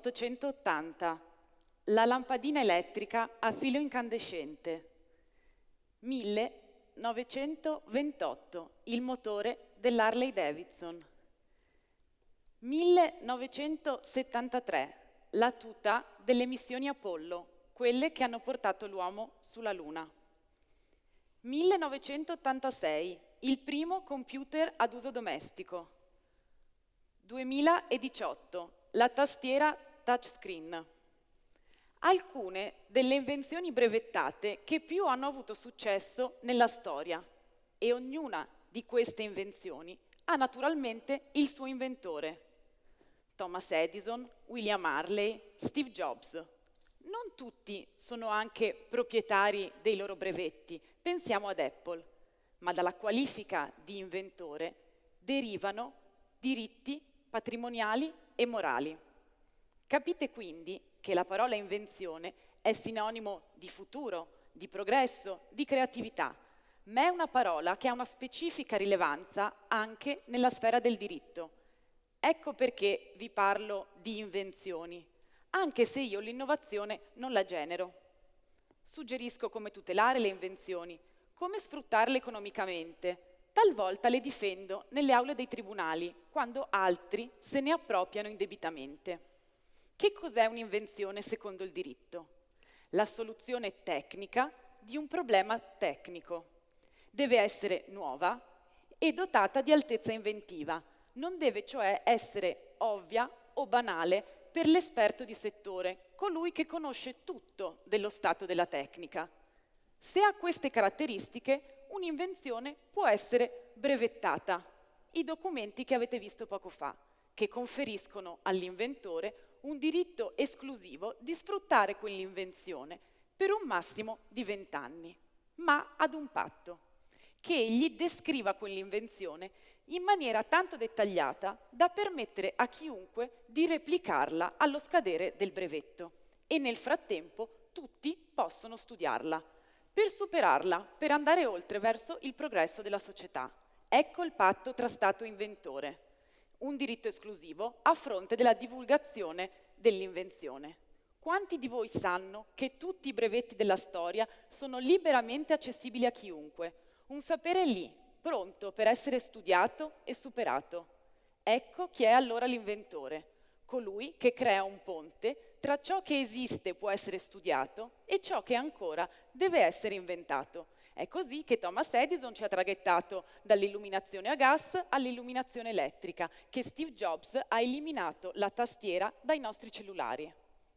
1880, la lampadina elettrica a filo incandescente. 1928, il motore dell'Harley Davidson. 1973, la tuta delle missioni Apollo, quelle che hanno portato l'uomo sulla Luna. 1986, il primo computer ad uso domestico. 2018, la tastiera touchscreen. Alcune delle invenzioni brevettate che più hanno avuto successo nella storia, e ognuna di queste invenzioni ha naturalmente il suo inventore. Thomas Edison, William Harley, Steve Jobs. Non tutti sono anche proprietari dei loro brevetti, pensiamo ad Apple, ma dalla qualifica di inventore derivano diritti patrimoniali e morali. Capite quindi che la parola invenzione è sinonimo di futuro, di progresso, di creatività, ma è una parola che ha una specifica rilevanza anche nella sfera del diritto. Ecco perché vi parlo di invenzioni, anche se io l'innovazione non la genero. Suggerisco come tutelare le invenzioni, come sfruttarle economicamente. Talvolta le difendo nelle aule dei tribunali, quando altri se ne appropriano indebitamente. Che cos'è un'invenzione secondo il diritto? La soluzione tecnica di un problema tecnico. Deve essere nuova e dotata di altezza inventiva. Non deve cioè essere ovvia o banale per l'esperto di settore, colui che conosce tutto dello stato della tecnica. Se ha queste caratteristiche, un'invenzione può essere brevettata. I documenti che avete visto poco fa, che conferiscono all'inventore un diritto esclusivo di sfruttare quell'invenzione per un massimo di 20 anni, ma ad un patto, che egli descriva quell'invenzione in maniera tanto dettagliata da permettere a chiunque di replicarla allo scadere del brevetto e nel frattempo tutti possono studiarla, per superarla, per andare oltre verso il progresso della società. Ecco il patto tra Stato e inventore, un diritto esclusivo a fronte della divulgazione dell'invenzione. Quanti di voi sanno che tutti i brevetti della storia sono liberamente accessibili a chiunque? Un sapere lì, pronto per essere studiato e superato. Ecco chi è allora l'inventore, colui che crea un ponte tra ciò che esiste e può essere studiato e ciò che ancora deve essere inventato. È così che Thomas Edison ci ha traghettato dall'illuminazione a gas all'illuminazione elettrica, che Steve Jobs ha eliminato la tastiera dai nostri cellulari.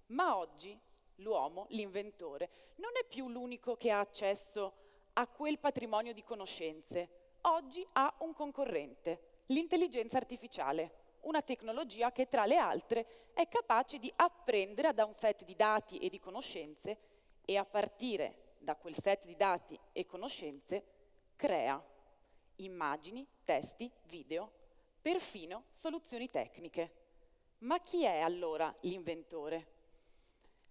Ma oggi l'uomo, l'inventore, non è più l'unico che ha accesso a quel patrimonio di conoscenze. Oggi ha un concorrente, l'intelligenza artificiale, una tecnologia che tra le altre è capace di apprendere da un set di dati e di conoscenze e a partire da quel set di dati e conoscenze crea immagini, testi, video, perfino soluzioni tecniche. Ma chi è allora l'inventore?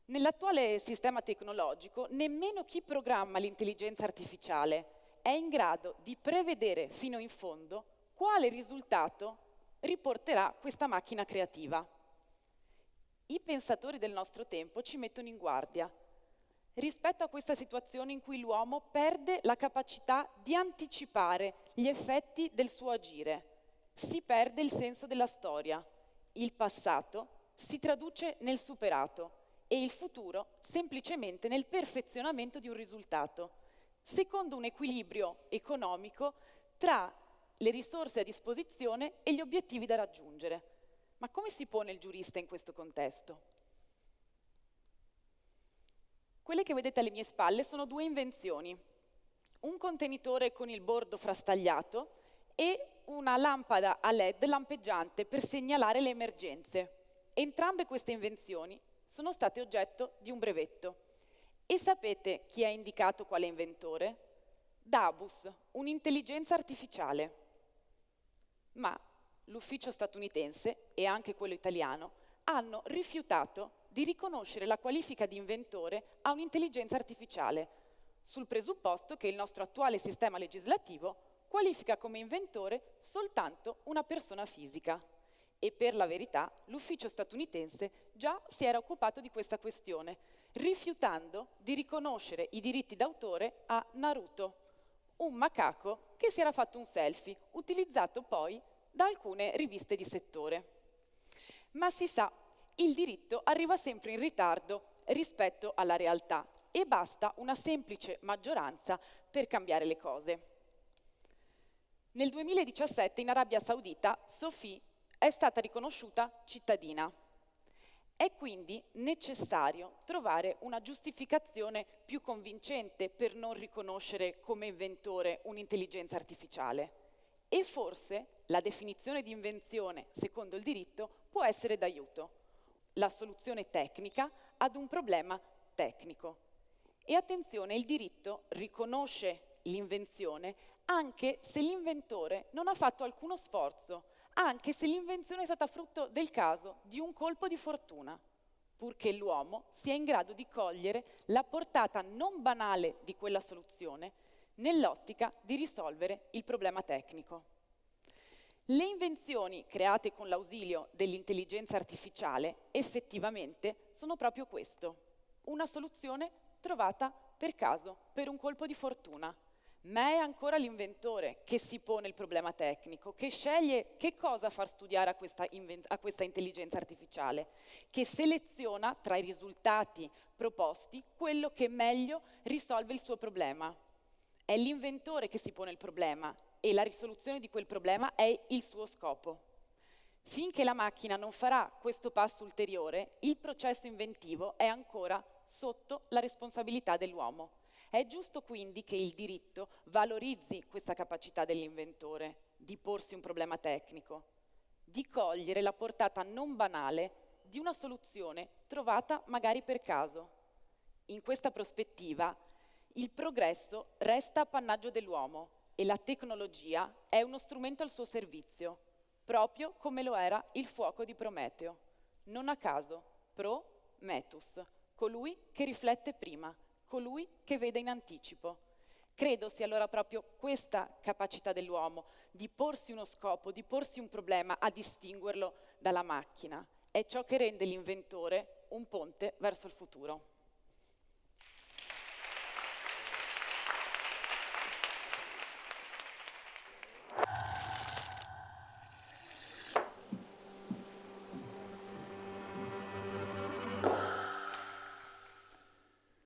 Nell'attuale sistema tecnologico, nemmeno chi programma l'intelligenza artificiale è in grado di prevedere fino in fondo quale risultato riporterà questa macchina creativa. I pensatori del nostro tempo ci mettono in guardia rispetto a questa situazione in cui l'uomo perde la capacità di anticipare gli effetti del suo agire, si perde il senso della storia, il passato si traduce nel superato e il futuro semplicemente nel perfezionamento di un risultato, secondo un equilibrio economico tra le risorse a disposizione e gli obiettivi da raggiungere. Ma come si pone il giurista in questo contesto? Quelle che vedete alle mie spalle sono due invenzioni, un contenitore con il bordo frastagliato e una lampada a LED lampeggiante per segnalare le emergenze. Entrambe queste invenzioni sono state oggetto di un brevetto. E sapete chi ha indicato quale inventore? Dabus, un'intelligenza artificiale. Ma l'ufficio statunitense e anche quello italiano hanno rifiutato di riconoscere la qualifica di inventore a un'intelligenza artificiale, sul presupposto che il nostro attuale sistema legislativo qualifica come inventore soltanto una persona fisica. E per la verità, l'ufficio statunitense già si era occupato di questa questione, rifiutando di riconoscere i diritti d'autore a Naruto, un macaco che si era fatto un selfie, utilizzato poi da alcune riviste di settore. Ma si sa, il diritto arriva sempre in ritardo rispetto alla realtà e basta una semplice maggioranza per cambiare le cose. Nel 2017 in Arabia Saudita Sophie è stata riconosciuta cittadina. È quindi necessario trovare una giustificazione più convincente per non riconoscere come inventore un'intelligenza artificiale. E forse la definizione di invenzione, secondo il diritto, può essere d'aiuto. La soluzione tecnica ad un problema tecnico. E attenzione, il diritto riconosce l'invenzione anche se l'inventore non ha fatto alcuno sforzo, anche se l'invenzione è stata frutto del caso di un colpo di fortuna, purché l'uomo sia in grado di cogliere la portata non banale di quella soluzione nell'ottica di risolvere il problema tecnico. Le invenzioni create con l'ausilio dell'intelligenza artificiale effettivamente sono proprio questo, una soluzione trovata per caso, per un colpo di fortuna. Ma è ancora l'inventore che si pone il problema tecnico, che sceglie che cosa far studiare a questa intelligenza artificiale, che seleziona tra i risultati proposti quello che meglio risolve il suo problema. È l'inventore che si pone il problema e la risoluzione di quel problema è il suo scopo. Finché la macchina non farà questo passo ulteriore, il processo inventivo è ancora sotto la responsabilità dell'uomo. È giusto quindi che il diritto valorizzi questa capacità dell'inventore di porsi un problema tecnico, di cogliere la portata non banale di una soluzione trovata magari per caso. In questa prospettiva, il progresso resta appannaggio dell'uomo e la tecnologia è uno strumento al suo servizio, proprio come lo era il fuoco di Prometeo. Non a caso, Pro-Metus, colui che riflette prima, colui che vede in anticipo. Credo sia allora proprio questa capacità dell'uomo di porsi uno scopo, di porsi un problema, a distinguerlo dalla macchina. È ciò che rende l'inventore un ponte verso il futuro.